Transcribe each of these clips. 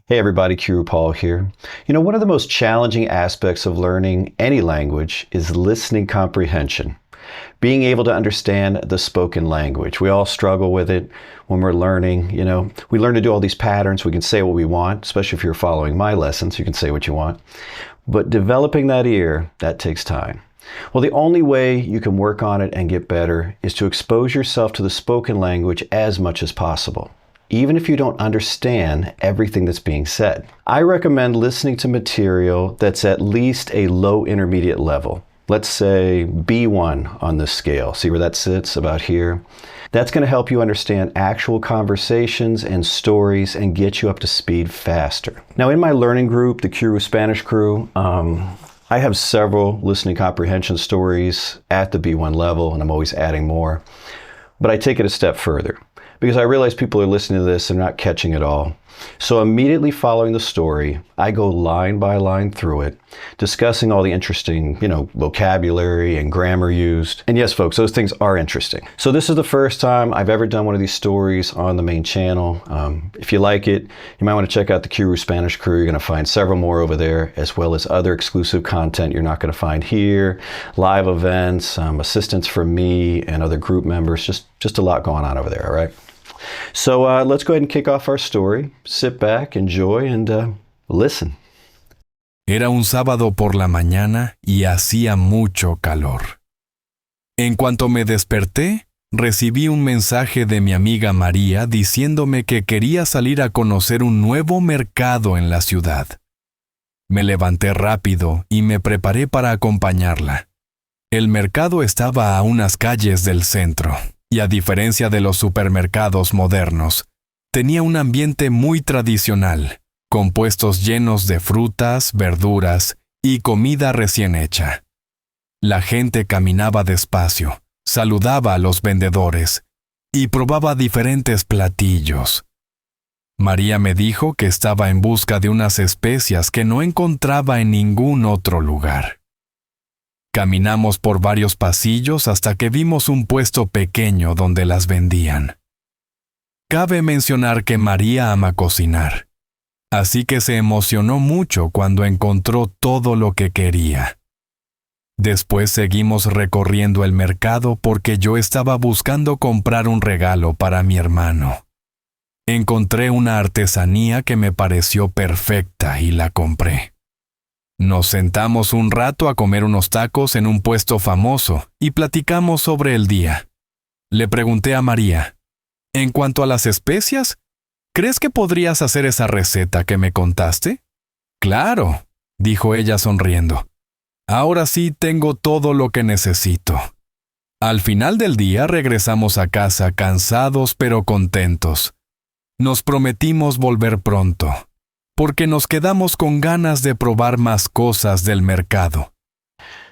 Hey everybody, Qroo here. One of the most challenging aspects of learning any language is listening comprehension. Being able to understand the spoken language. We all struggle with it when we're learning. We learn to do all these patterns. We can say what we want, especially if you're following my lessons. You can say what you want. But developing that ear, that takes time. Well, the only way you can work on it and get better is to expose yourself to the spoken language as much as possible, even if you don't understand everything that's being said. I recommend listening to material that's at least a low intermediate level. Let's say B1 on this scale. See where that sits? About here. That's going to help you understand actual conversations and stories and get you up to speed faster. Now, in my learning group, the Qroo Spanish Crew, I have several listening comprehension stories at the B1 level, and I'm always adding more. But I take it a step further, because I realize people are listening to this and not catching it all. So immediately following the story, I go line by line through it, discussing all the interesting, vocabulary and grammar used. And yes, folks, those things are interesting. So this is the first time I've ever done one of these stories on the main channel. If you like it, you might want to check out the Qroo Spanish Crew. You're going to find several more over there, as well as other exclusive content you're not going to find here, live events, assistance from me and other group members, just a lot going on over there, all right? So let's go ahead and kick off our story. Sit back, enjoy, and listen. Era un sábado por la mañana y hacía mucho calor. En cuanto me desperté, recibí un mensaje de mi amiga María diciéndome que quería salir a conocer un nuevo mercado en la ciudad. Me levanté rápido y me preparé para acompañarla. El mercado estaba a unas calles del centro. Y a diferencia de los supermercados modernos, tenía un ambiente muy tradicional, con puestos llenos de frutas, verduras y comida recién hecha. La gente caminaba despacio, saludaba a los vendedores y probaba diferentes platillos. María me dijo que estaba en busca de unas especias que no encontraba en ningún otro lugar. Caminamos por varios pasillos hasta que vimos un puesto pequeño donde las vendían. Cabe mencionar que María ama cocinar, así que se emocionó mucho cuando encontró todo lo que quería. Después seguimos recorriendo el mercado porque yo estaba buscando comprar un regalo para mi hermano. Encontré una artesanía que me pareció perfecta y la compré. Nos sentamos un rato a comer unos tacos en un puesto famoso y platicamos sobre el día. Le pregunté a María, en cuanto a las especias, ¿crees que podrías hacer esa receta que me contaste? Claro, dijo ella sonriendo. Ahora sí tengo todo lo que necesito. Al final del día regresamos a casa cansados pero contentos. Nos prometimos volver pronto, porque nos quedamos con ganas de probar más cosas del mercado.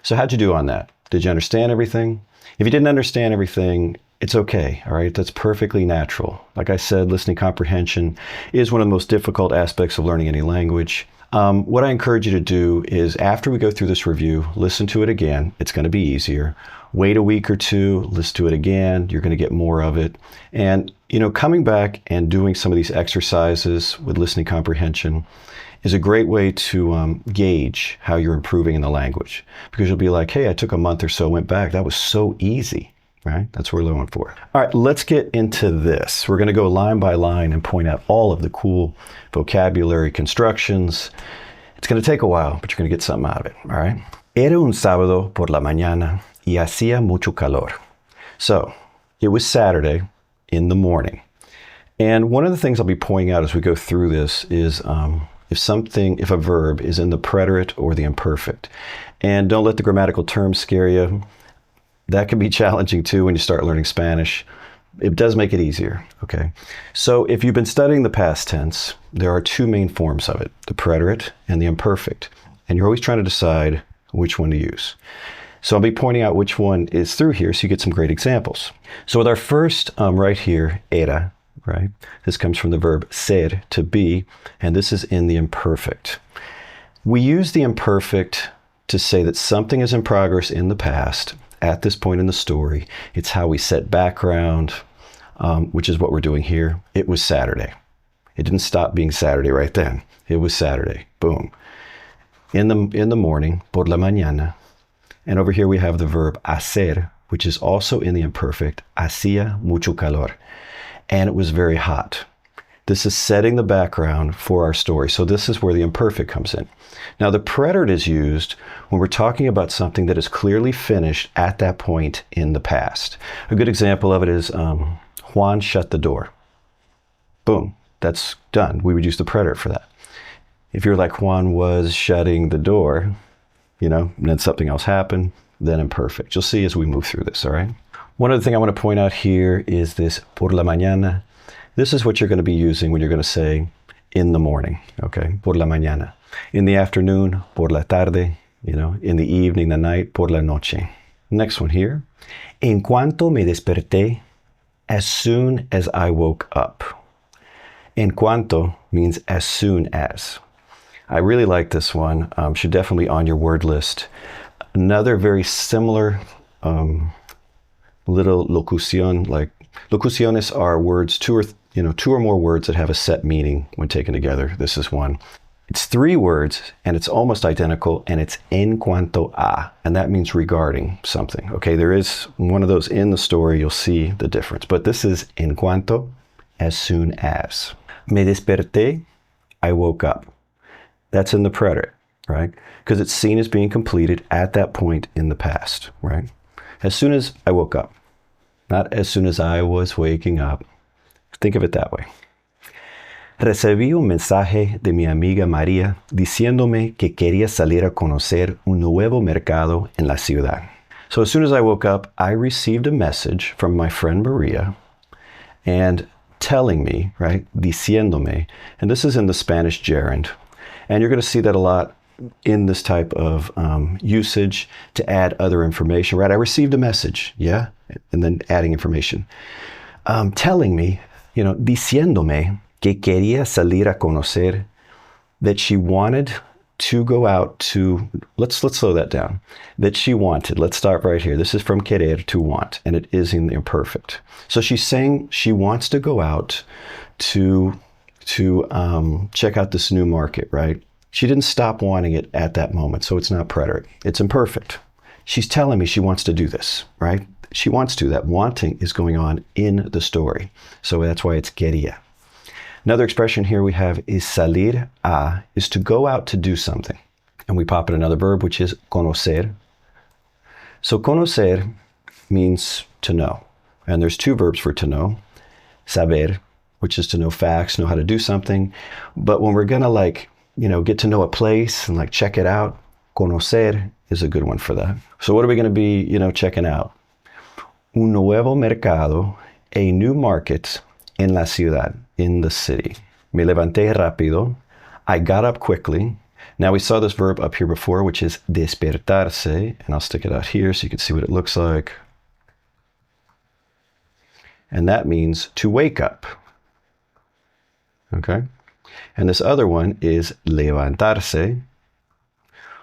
So how'd you do on that? Did you understand everything? If you didn't understand everything, it's okay, all right? That's perfectly natural. Like I said, listening comprehension is one of the most difficult aspects of learning any language. What I encourage you to do is, after we go through this review, listen to it again. It's going to be easier. Wait a week or two, listen to it again. You're going to get more of it. And, coming back and doing some of these exercises with listening comprehension is a great way to gauge how you're improving in the language. Because you'll be like, hey, I took a month or so, went back. That was so easy, right? That's what we're looking for. All right, let's get into this. We're going to go line by line and point out all of the cool vocabulary constructions. It's going to take a while, but you're going to get something out of it, all right? Era un sábado por la mañana y hacía mucho calor. So, it was Saturday in the morning. And one of the things I'll be pointing out as we go through this is if a verb is in the preterite or the imperfect. And don't let the grammatical terms scare you. That can be challenging too when you start learning Spanish. It does make it easier, okay? So if you've been studying the past tense, there are two main forms of it, the preterite and the imperfect. And you're always trying to decide which one to use. So I'll be pointing out which one is through here so you get some great examples. So with our first right here, era, right? This comes from the verb ser, to be, and this is in the imperfect. We use the imperfect to say that something is in progress in the past at this point in the story. It's how we set background, which is what we're doing here. It was Saturday. It didn't stop being Saturday right then. It was Saturday. Boom. In the morning, por la mañana. And over here we have the verb hacer, which is also in the imperfect. Hacía mucho calor. And it was very hot. This is setting the background for our story. So this is where the imperfect comes in. Now the preterite is used when we're talking about something that is clearly finished at that point in the past. A good example of it is Juan shut the door. Boom, that's done. We would use the preterite for that. If you're like Juan was shutting the door, and then something else happened, then imperfect. You'll see as we move through this, all right? One other thing I want to point out here is this por la mañana. This is what you're going to be using when you're going to say in the morning, okay? Por la mañana. In the afternoon, por la tarde, in the evening, the night, por la noche. Next one here. En cuanto me desperté, as soon as I woke up. En cuanto means as soon as. I really like this one. Should definitely be on your word list. Another very similar little locución, like locuciones are words, two or more words that have a set meaning when taken together. This is one. It's 3 words and it's almost identical, and it's en cuanto a, and that means regarding something. Okay, there is one of those in the story. You'll see the difference, but this is en cuanto, as soon as. Me desperté, I woke up. That's in the preterite, right? Because it's seen as being completed at that point in the past, right? As soon as I woke up, not as soon as I was waking up. Think of it that way. Recibí un mensaje de mi amiga María diciéndome que quería salir a conocer un nuevo mercado en la ciudad. So as soon as I woke up, I received a message from my friend Maria and telling me, right, diciéndome, and this is in the Spanish gerund. And you're going to see that a lot in this type of usage to add other information, right? I received a message, yeah? And then adding information. Telling me, diciéndome que quería salir a conocer, that she wanted to go out to, let's slow that down. That she wanted, let's start right here. This is from querer, to want, and it is in the imperfect. So she's saying she wants to go out to check out this new market, right? She didn't stop wanting it at that moment, so it's not preterite. It's imperfect. She's telling me she wants to do this, right? She wants to. That wanting is going on in the story. So that's why it's quería. Another expression here we have is salir a, is to go out to do something. And we pop in another verb, which is conocer. So conocer means to know. And there's 2 verbs for to know. Saber, which is to know facts, know how to do something. But when we're going to get to know a place and check it out, conocer is a good one for that. So what are we going to be, checking out? Un nuevo mercado, a new market en la ciudad, in the city. Me levanté rápido. I got up quickly. Now we saw this verb up here before, which is despertarse, and I'll stick it out here so you can see what it looks like. And that means to wake up. Okay? And this other one is levantarse,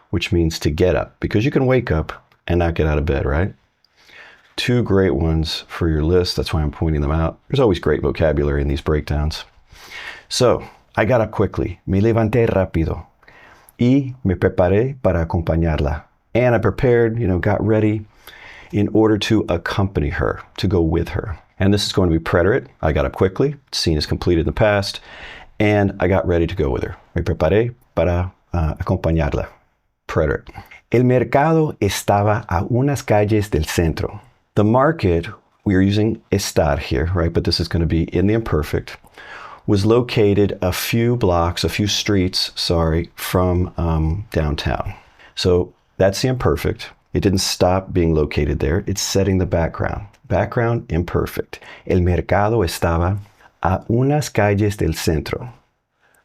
which means to get up, because you can wake up and not get out of bed, right? 2 great ones for your list. That's why I'm pointing them out. There's always great vocabulary in these breakdowns. So, I got up quickly. Me levanté rápido. Y me preparé para acompañarla. And I prepared, got ready in order to accompany her, to go with her. And this is going to be preterite. I got up quickly. Seen as completed in the past. And I got ready to go with her. Me preparé para acompañarla. Preterite. El mercado estaba a unas calles del centro. The market, we are using estar here, right? But this is going to be in the imperfect, was located a few streets, from downtown. So that's the imperfect. It didn't stop being located there. It's setting the background. Background, imperfect. El mercado estaba a unas calles del centro.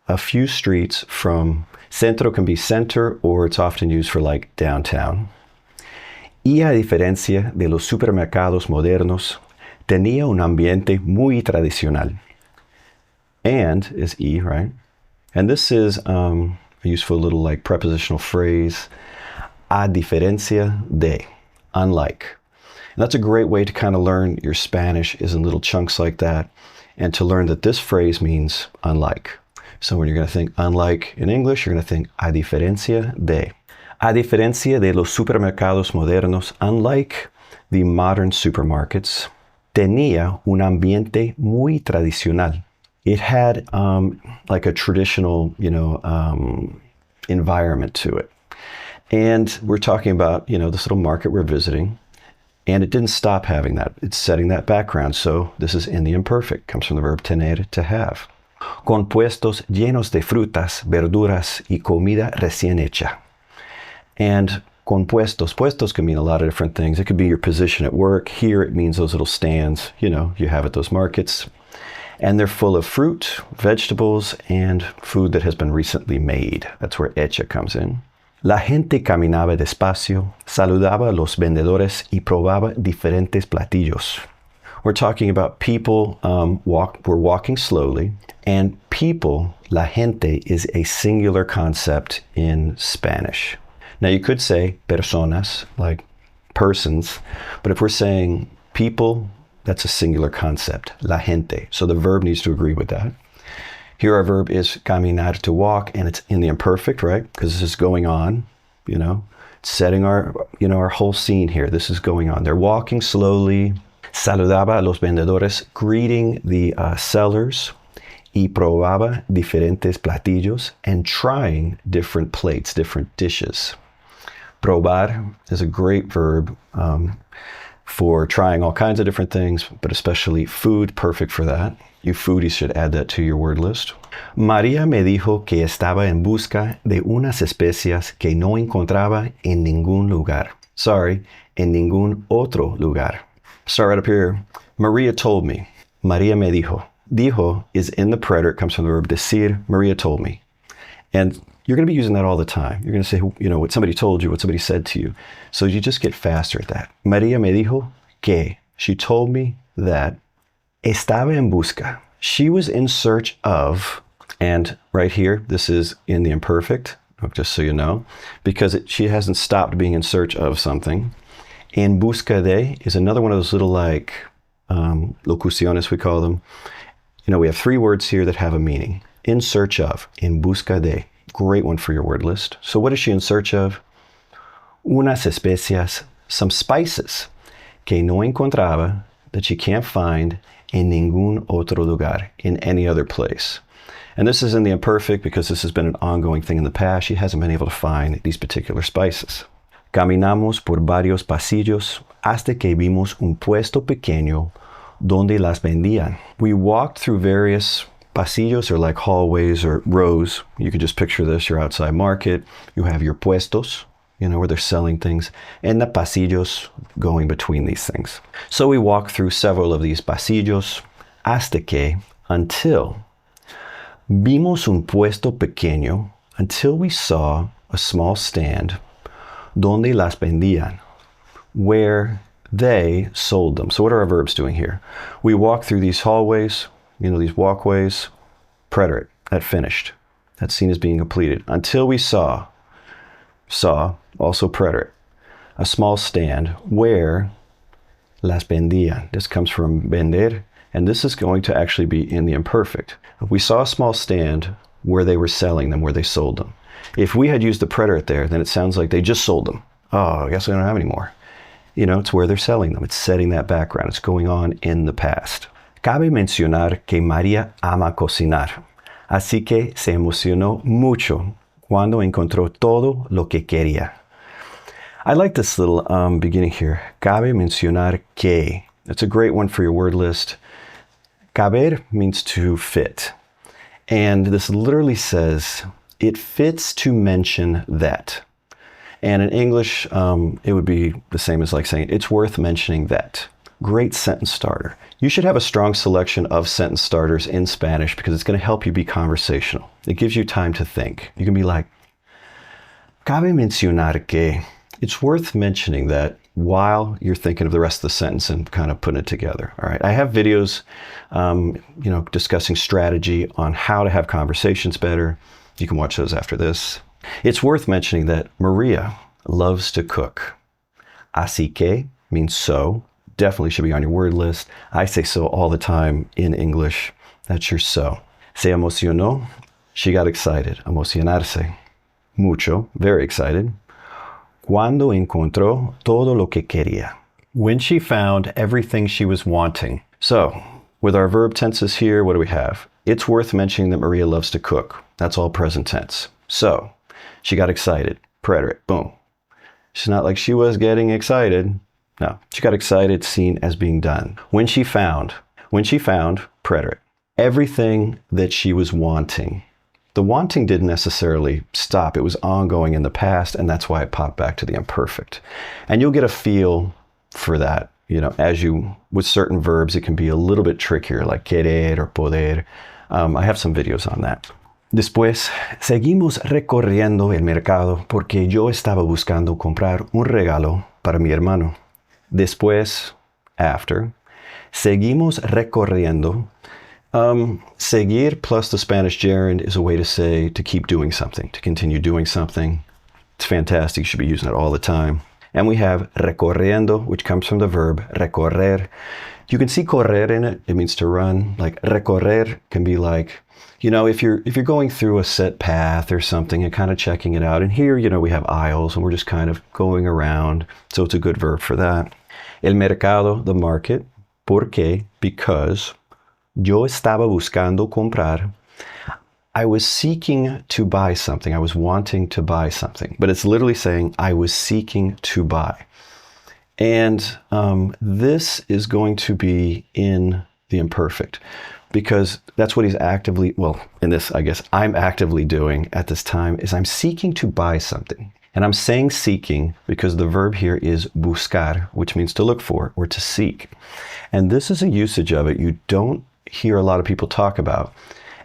A few streets from, centro can be center, or it's often used for downtown. Y a diferencia de los supermercados modernos, tenía un ambiente muy tradicional. And is E, right? And this is a useful little prepositional phrase. A diferencia de, unlike. And that's a great way to kind of learn your Spanish, is in little chunks like that. and to learn that this phrase means unlike. So when you're going to think unlike in English, you're going to think a diferencia de. A diferencia de los supermercados modernos, unlike the modern supermarkets, tenía un ambiente muy tradicional. It had like a traditional, environment to it. And we're talking about, this little market we're visiting, and it didn't stop having that. It's setting that background. So this is in the imperfect, comes from the verb tener, to have. Con puestos llenos de frutas, verduras y comida recién hecha. And con puestos can mean a lot of different things. It could be your position at work. Here it means those little stands, you have at those markets. And they're full of fruit, vegetables, and food that has been recently made. That's where hecha comes in. La gente caminaba despacio, saludaba a los vendedores y probaba diferentes platillos. We're talking about people were walking slowly, and people, la gente, is a singular concept in Spanish. Now you could say personas, like persons, but if we're saying people, that's a singular concept, la gente. So the verb needs to agree with that. Here our verb is caminar, to walk, and it's in the imperfect, right? Because this is going on, setting our whole scene here. This is going on. They're walking slowly. Saludaba a los vendedores, greeting the sellers. Y probaba diferentes platillos, and trying different plates, different dishes. Probar is a great verb for trying all kinds of different things, but especially food, perfect for that. You foodies should add that to your word list. María me dijo que estaba en busca de unas especias que no encontraba en ningún lugar. Sorry, en ningún otro lugar. Start right up here. Maria told me. María me dijo. Dijo is in the preterite, comes from the verb decir. Maria told me. And you're going to be using that all the time. You're going to say, what somebody told you, what somebody said to you. So you just get faster at that. María me dijo que. She told me that. Estaba en busca. She was in search of, and right here, this is in the imperfect, just so you know, because she hasn't stopped being in search of something. En busca de is another one of those little locuciones, we call them. We have three words here that have a meaning. In search of, en busca de. Great one for your word list. So what is she in search of? Unas especias, some spices, que no encontraba, that she can't find en ningún otro lugar, in any other place. And this is in the imperfect because this has been an ongoing thing in the past. She hasn't been able to find these particular spices. Caminamos por varios pasillos hasta que vimos un puesto pequeño donde las vendían. We walked through various pasillos, or like hallways or rows. You could just picture this, your outside market. You have your puestos, where they're selling things, and the pasillos going between these things. So we walked through several of these pasillos hasta que, until, vimos un puesto pequeño, until we saw a small stand, donde las vendían, where they sold them. So what are our verbs doing here? We walk through these hallways, these walkways, preterite, that finished. That scene is being completed. Until we saw, also preterite, a small stand where las vendían. This comes from vender, and this is going to actually be in the imperfect. We saw a small stand where they were selling them, where they sold them. If we had used the preterite there, then it sounds like they just sold them. Oh, I guess we don't have any more. It's where they're selling them. It's setting that background. It's going on in the past. Cabe mencionar que María ama cocinar, así que se emocionó mucho cuando encontró todo lo que quería. I like this little beginning here. Cabe mencionar que. That's a great one for your word list. Caber means to fit. And this literally says, it fits to mention that. And in English, it would be the same as like saying, it's worth mentioning that. Great sentence starter. You should have a strong selection of sentence starters in Spanish because it's going to help you be conversational. It gives you time to think. You can be like, cabe mencionar que. It's worth mentioning that while you're thinking of the rest of the sentence and kind of putting it together. All right. I have videos, discussing strategy on how to have conversations better. You can watch those after this. It's worth mentioning that Maria loves to cook. Así que means so, definitely should be on your word list. I say so all the time in English. That's your so. Se emocionó. She got excited. Emocionarse. Mucho. Very excited. Cuando encontró todo lo que quería. When she found everything she was wanting. So, with our verb tenses here, what do we have? It's worth mentioning that Maria loves to cook. That's all present tense. So, she got excited. Preterite. Boom. She's not like she was getting excited. No, she got excited, seen as being done. When she found, preterite. Everything that she was wanting. The wanting didn't necessarily stop. It was ongoing in the past, and that's why it popped back to the imperfect. And you'll get a feel for that. You know, with certain verbs, it can be a little bit trickier, like querer or poder. I have some videos on that. Después, seguimos recorriendo el mercado porque yo estaba buscando comprar un regalo para mi hermano. Después, after, seguimos recorriendo. Seguir plus the Spanish gerund is a way to say to keep doing something, to continue doing something. It's fantastic. You should be using it all the time. And we have recorriendo, which comes from the verb recorrer. You can see correr in it. It means to run. Like recorrer can be like, you know, if you're going through a set path or something and kind of checking it out. And here, you know, we have aisles and we're just kind of going around. So it's a good verb for that. El mercado, the market. ¿Por qué? Because. Yo estaba buscando comprar. I was seeking to buy something. I was wanting to buy something. But it's literally saying I was seeking to buy. And this is going to be in the imperfect because that's what he's actively, well, in this, I guess, I'm actively doing at this time is I'm seeking to buy something. And I'm saying seeking because the verb here is buscar, which means to look for or to seek. And this is a usage of it you don't hear a lot of people talk about.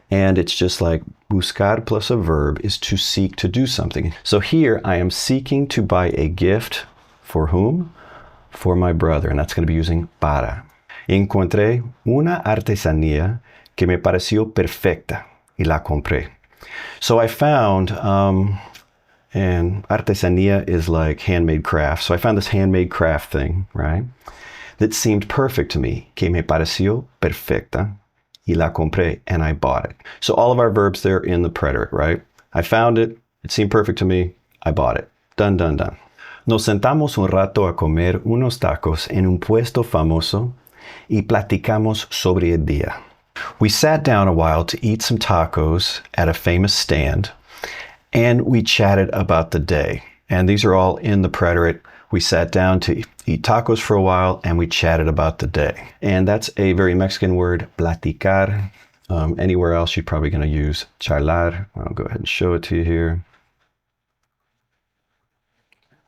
And it's just like buscar plus a verb is to seek to do something. So here I am seeking to buy a gift for whom? For my brother. And that's going to be using para. Encontré una artesanía que me pareció perfecta y la compré. So I found, and artesanía is like handmade craft. So I found this handmade craft thing, right? That seemed perfect to me, que me pareció perfecta, y la compré, and I bought it. So all of our verbs there in the preterite, right? I found it, it seemed perfect to me, I bought it. Done, done, done. Nos sentamos un rato a comer unos tacos en un puesto famoso y platicamos sobre el día. We sat down a while to eat some tacos at a famous stand, and we chatted about the day. And these are all in the preterite. We sat down to eat tacos for a while and we chatted about the day. And that's a very Mexican word, platicar. Anywhere else, you're probably going to use charlar. I'll go ahead and show it to you here.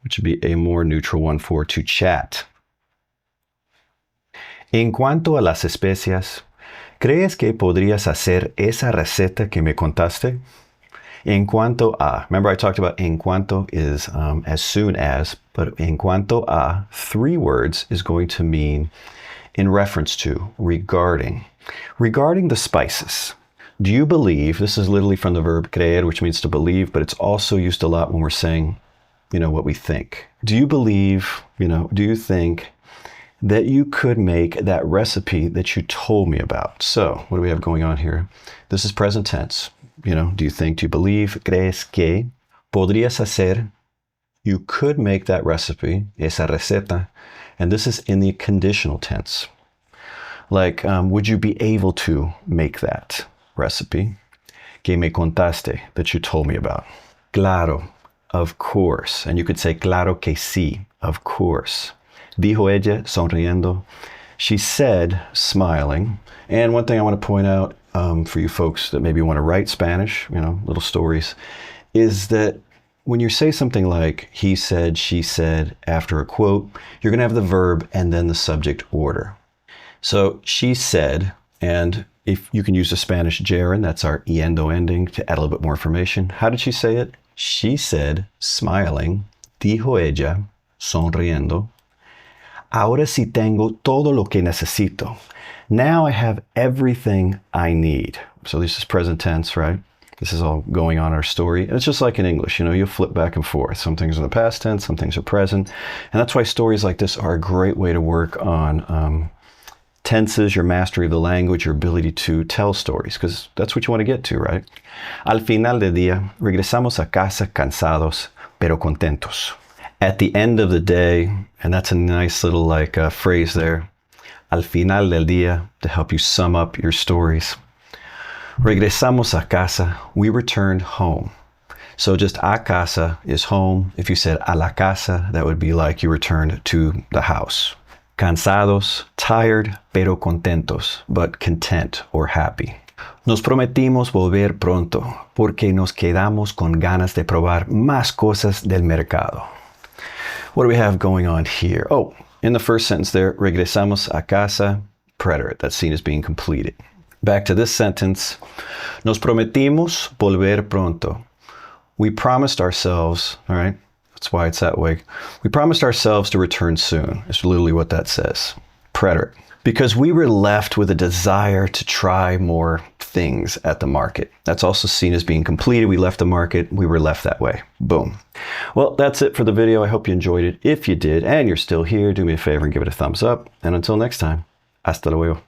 Which would be a more neutral one for to chat. En cuanto a las especias, ¿crees que podrías hacer esa receta que me contaste? En cuanto a, remember I talked about en cuanto is as soon as, but en cuanto a, 3 words is going to mean in reference to, regarding. Regarding the spices. Do you believe, this is literally from the verb creer, which means to believe, but it's also used a lot when we're saying, you know, what we think. Do you believe, do you think that you could make that recipe that you told me about? So, what do we have going on here? This is present tense. Do you think, do you believe, crees que, podrías hacer, you could make that recipe, esa receta, and this is in the conditional tense. Like, would you be able to make that recipe? Que me contaste, that you told me about. Claro, of course. And you could say, claro que sí, of course. Dijo ella, sonriendo. She said, smiling. And one thing I want to point out for you folks that maybe want to write Spanish, little stories, is that when you say something like he said, she said, after a quote, you're going to have the verb and then the subject order. So she said, and if you can use the Spanish gerund, that's our iendo ending to add a little bit more information. How did she say it? She said, smiling, dijo ella, sonriendo, ahora sí tengo todo lo que necesito. Now I have everything I need. So this is present tense, right? This is all going on in our story. And it's just like in English, you know, you'll flip back and forth. Some things are in the past tense, some things are present. And that's why stories like this are a great way to work on tenses, your mastery of the language, your ability to tell stories, because that's what you want to get to, right? Al final del día, regresamos a casa cansados, pero contentos. At the end of the day, and that's a nice little phrase there, al final del día, to help you sum up your stories. Regresamos a casa, we returned home. So just a casa is home. If you said a la casa, that would be like you returned to the house. Cansados, tired, pero contentos, but content or happy. Nos prometimos volver pronto, porque nos quedamos con ganas de probar más cosas del mercado. What do we have going on here? Oh, in the first sentence there, regresamos a casa, preterite. That's seen as being completed. Back to this sentence, nos prometimos volver pronto. We promised ourselves, all right? That's why it's that way. We promised ourselves to return soon. It's literally what that says. Preterite. Because we were left with a desire to try more things at the market. That's also seen as being completed. We left the market. We were left that way. Boom. Well, that's it for the video. I hope you enjoyed it. If you did, and you're still here, do me a favor and give it a thumbs up. And until next time, hasta luego.